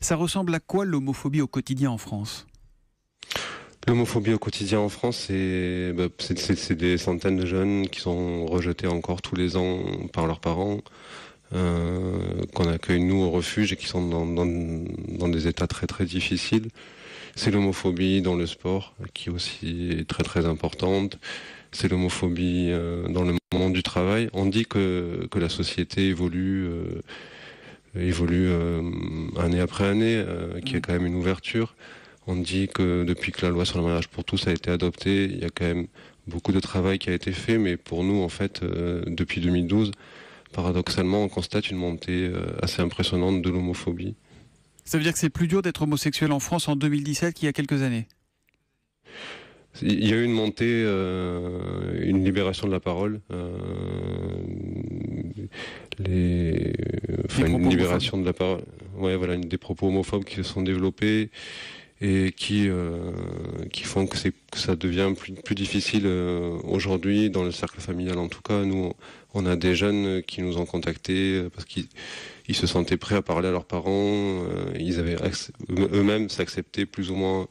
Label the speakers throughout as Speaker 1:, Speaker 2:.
Speaker 1: Ça ressemble à quoi l'homophobie au quotidien en France ?
Speaker 2: L'homophobie au quotidien en France, c'est des centaines de jeunes qui sont rejetés encore tous les ans par leurs parents, qu'on accueille nous au refuge et qui sont dans des états très très difficiles. C'est l'homophobie dans le sport, qui aussi est très très importante. C'est l'homophobie dans le monde du travail. On dit que la société évolue année après année, qu'il y a quand même une ouverture. On dit que depuis que la loi sur le mariage pour tous a été adoptée, il y a quand même beaucoup de travail qui a été fait, mais pour nous, en fait, depuis 2012, paradoxalement, on constate une montée assez impressionnante de l'homophobie.
Speaker 1: Ça veut dire que c'est plus dur d'être homosexuel en France en 2017 qu'il y a quelques années ?
Speaker 2: Il y a eu une montée, une libération de la parole, une libération de la parole. Ouais, voilà, des propos homophobes qui se sont développés et qui font que ça devient plus difficile aujourd'hui dans le cercle familial. En tout cas, nous, on a des jeunes qui nous ont contactés parce qu'ils se sentaient prêts à parler à leurs parents. Ils avaient eux-mêmes s'accepter plus ou moins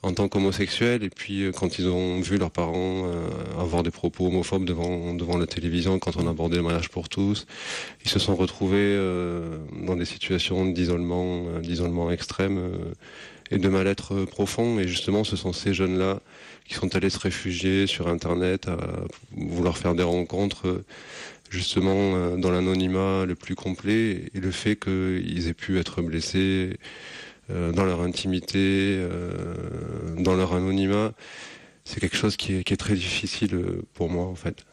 Speaker 2: en tant qu'homosexuels, et puis quand ils ont vu leurs parents avoir des propos homophobes devant la télévision, quand on abordait le mariage pour tous, ils se sont retrouvés dans des situations d'isolement extrême et de mal-être profond. Et justement, ce sont ces jeunes-là qui sont allés se réfugier sur Internet, à vouloir faire des rencontres justement dans l'anonymat le plus complet, et le fait qu'ils aient pu être blessés dans leur intimité, dans leur anonymat, c'est quelque chose qui est très difficile pour moi en fait.